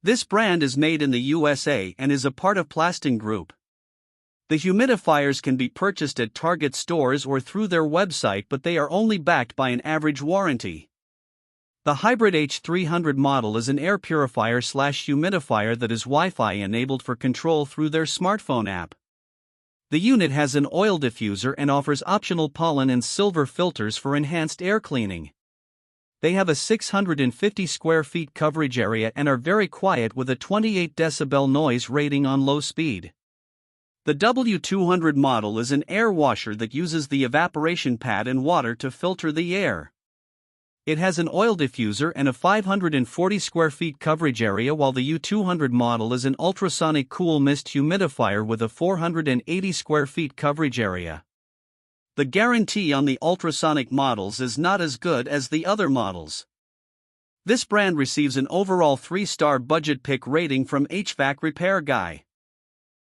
This brand is made in the USA and is a part of Plasting Group. The humidifiers can be purchased at Target stores or through their website, but they are only backed by an average warranty. The Hybrid H300 model is an air purifier/humidifier that is Wi-Fi enabled for control through their smartphone app. The unit has an oil diffuser and offers optional pollen and silver filters for enhanced air cleaning. They have a 650 square feet coverage area and are very quiet with a 28 decibel noise rating on low speed. The W200 model is an air washer that uses the evaporation pad and water to filter the air. It has an oil diffuser and a 540 square feet coverage area, while the U200 model is an ultrasonic cool mist humidifier with a 480 square feet coverage area. The guarantee on the ultrasonic models is not as good as the other models. This brand receives an overall 3-star budget pick rating from HvacRepairGuy.